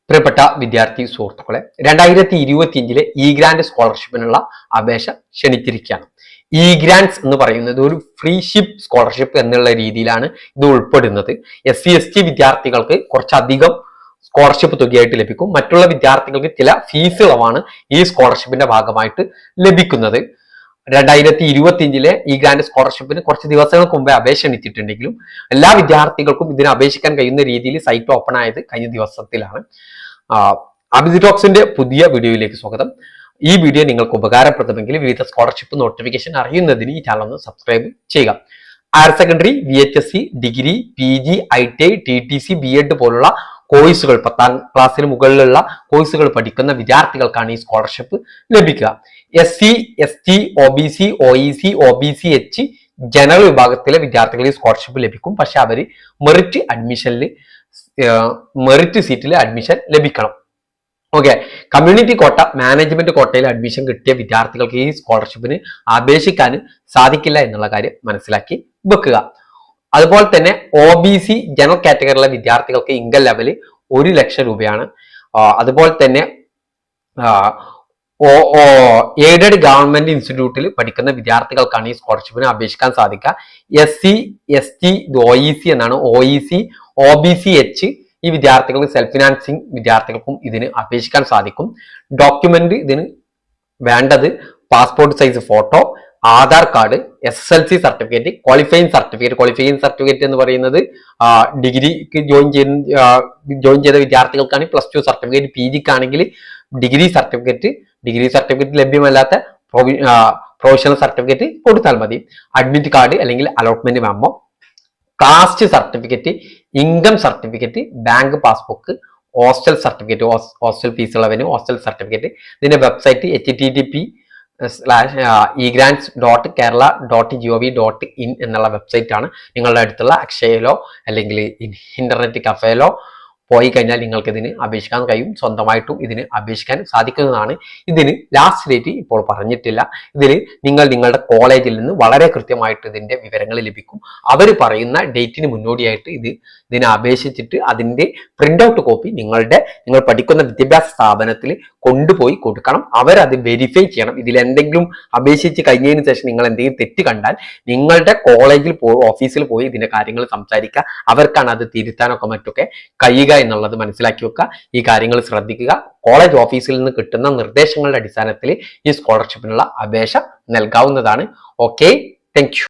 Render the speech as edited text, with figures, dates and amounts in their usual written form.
പ്രിയപ്പെട്ട വിദ്യാർത്ഥി സുഹൃത്തുക്കളെ, 2025 ഇഗ്രാന്റ് സ്കോളർഷിപ്പിനുള്ള അപേക്ഷ ക്ഷണിച്ചിരിക്കുകയാണ്. ഇഗ്രാന്റ്സ് എന്ന് പറയുന്നത് ഒരു ഫ്രീ ഷിപ്പ് സ്കോളർഷിപ്പ് എന്നുള്ള രീതിയിലാണ് ഇത് ഉൾപ്പെടുന്നത്. SC/ST വിദ്യാർത്ഥികൾക്ക് കുറച്ചധികം സ്കോളർഷിപ്പ് തുകയായിട്ട് ലഭിക്കും. മറ്റുള്ള വിദ്യാർത്ഥികൾക്ക് ചില ഫീസ് ഇളവാണ് ഈ സ്കോളർഷിപ്പിന്റെ ഭാഗമായിട്ട് ലഭിക്കുന്നത്. 2025 ഇഗ്രാന്റ് സ്കോളർഷിപ്പിന് കുറച്ച് ദിവസങ്ങൾക്ക് മുമ്പേ അപേക്ഷ ക്ഷണിച്ചിട്ടുണ്ടെങ്കിലും എല്ലാ വിദ്യാർത്ഥികൾക്കും ഇതിന് അപേക്ഷിക്കാൻ കഴിയുന്ന രീതിയിൽ സൈറ്റ് ഓപ്പൺ ആയത് കഴിഞ്ഞ ദിവസത്തിലാണ്. അബിദ് ടോക്സിന്റെ പുതിയ വീഡിയോയിലേക്ക് സ്വാഗതം. ഈ വീഡിയോ നിങ്ങൾക്ക് ഉപകാരപ്രദമെങ്കിൽ വിവിധ സ്കോളർഷിപ്പ് നോട്ടിഫിക്കേഷൻ അറിയുന്നതിന് ഈ ചാനൽ ഒന്ന് സബ്സ്ക്രൈബ് ചെയ്യുക. Higher secondary, VHSC, degree, PG, ITI, TTC, B.Ed പോലുള്ള കോഴ്സുകൾ 10ാം ക്ലാസ്സിന് മുകളിലുള്ള കോഴ്സുകൾ പഠിക്കുന്ന വിദ്യാർത്ഥികൾക്കാണ് ഈ സ്കോളർഷിപ്പ് ലഭിക്കുക. SC/ST, OBC, OEC, OBC-H general വിഭാഗത്തിലെ വിദ്യാർത്ഥികൾ ഈ സ്കോളർഷിപ്പ് ലഭിക്കും. പക്ഷെ അവര് മെറിറ്റ് സീറ്റിൽ അഡ്മിഷൻ ലഭിക്കണം. ഓക്കെ, കമ്മ്യൂണിറ്റി കോട്ട, മാനേജ്മെന്റ് കോട്ടയിൽ അഡ്മിഷൻ കിട്ടിയ വിദ്യാർത്ഥികൾക്ക് ഈ സ്കോളർഷിപ്പിന് അപേക്ഷിക്കാൻ സാധിക്കില്ല എന്നുള്ള കാര്യം മനസ്സിലാക്കി വെക്കുക. അതുപോലെ തന്നെ OBC ജനറൽ കാറ്റഗറിയിലെ വിദ്യാർത്ഥികൾക്ക് ഇൻകം ലെവൽ 1 ലക്ഷം രൂപയാണ്. അതുപോലെ തന്നെ എയ്ഡഡ് ഗവൺമെന്റ് ഇൻസ്റ്റിറ്റ്യൂട്ടിൽ പഠിക്കുന്ന വിദ്യാർത്ഥികൾക്കാണ് ഈ സ്കോളർഷിപ്പിന് അപേക്ഷിക്കാൻ സാധിക്കുക. SC/ST, OEC എന്നാണ്. OEC, OBC-H ഈ വിദ്യാർത്ഥികൾക്ക് സെൽഫ് ഫിനാൻസിങ് വിദ്യാർത്ഥികൾക്കും ഇതിന് അപേക്ഷിക്കാൻ സാധിക്കും. ഡോക്യുമെന്റ് ഇതിന് വേണ്ടത് passport size photo, Aadhaar card, SSLC certificate, qualifying certificate എന്ന് പറയുന്നത് ഡിഗ്രിക്ക് ജോയിൻ ചെയ്ത വിദ്യാർത്ഥികൾക്കാണ് +2 സർട്ടിഫിക്കറ്റ്, PGക്കാണെങ്കിൽ ഡിഗ്രി സർട്ടിഫിക്കറ്റ് ലഭ്യമല്ലാത്ത പ്രൊവിഷണൽ സർട്ടിഫിക്കറ്റ് കൊടുത്താൽ മതി. അഡ്മിറ്റ് കാർഡ് അല്ലെങ്കിൽ allotment memo, caste certificate, income certificate, bank passbook, hostel certificate, hostel fees ഇളവിന് ഹോസ്റ്റൽ സർട്ടിഫിക്കറ്റ്. ഇതിന്റെ വെബ്സൈറ്റ് http://egrants.kerala.gov.in എന്നുള്ള വെബ്സൈറ്റ് ആണ്. നിങ്ങളുടെ അടുത്തുള്ള അക്ഷയയിലോ അല്ലെങ്കിൽ ഇന്റർനെറ്റ് കഫേയിലോ പോയി കഴിഞ്ഞാൽ നിങ്ങൾക്ക് ഇതിന് അപേക്ഷിക്കാൻ കഴിയും. സ്വന്തമായിട്ടും ഇതിന് അപേക്ഷിക്കാൻ സാധിക്കുന്നതാണ്. ഇതിന് ലാസ്റ്റ് ഡേറ്റ് ഇപ്പോൾ പറഞ്ഞിട്ടില്ല. ഇതിൽ നിങ്ങളുടെ കോളേജിൽ നിന്ന് വളരെ കൃത്യമായിട്ട് ഇതിന്റെ വിവരങ്ങൾ ലഭിക്കും. അവർ പറയുന്ന ഡേറ്റിന് മുന്നോടിയായിട്ട് ഇതിനെ അപേക്ഷിച്ചിട്ട് അതിന്റെ പ്രിന്റ് ഔട്ട് കോപ്പി നിങ്ങൾ പഠിക്കുന്ന വിദ്യാഭ്യാസ സ്ഥാപനത്തിൽ കൊണ്ടുപോയി കൊടുക്കണം. അവരത് വെരിഫൈ ചെയ്യണം. ഇതിൽ എന്തെങ്കിലും അപേക്ഷിച്ച് കഴിഞ്ഞതിന് ശേഷം നിങ്ങൾ എന്തെങ്കിലും തെറ്റ് കണ്ടാൽ നിങ്ങളുടെ കോളേജിൽ ഓഫീസിൽ പോയി ഇതിന്റെ കാര്യങ്ങൾ സംസാരിക്കുക. അവർക്കാണ് അത് തിരുത്താനൊക്കെ മറ്റൊക്കെ കഴിയുക എന്നുള്ളത് മനസ്സിലാക്കി വെക്കുക. ഈ കാര്യങ്ങൾ ശ്രദ്ധിക്കുക. കോളേജ് ഓഫീസിൽ നിന്ന് കിട്ടുന്ന നിർദ്ദേശങ്ങളുടെ അടിസ്ഥാനത്തിൽ ഈ സ്കോളർഷിപ്പിനുള്ള അപേക്ഷ നൽകാവുന്നതാണ്. Okay, thank you.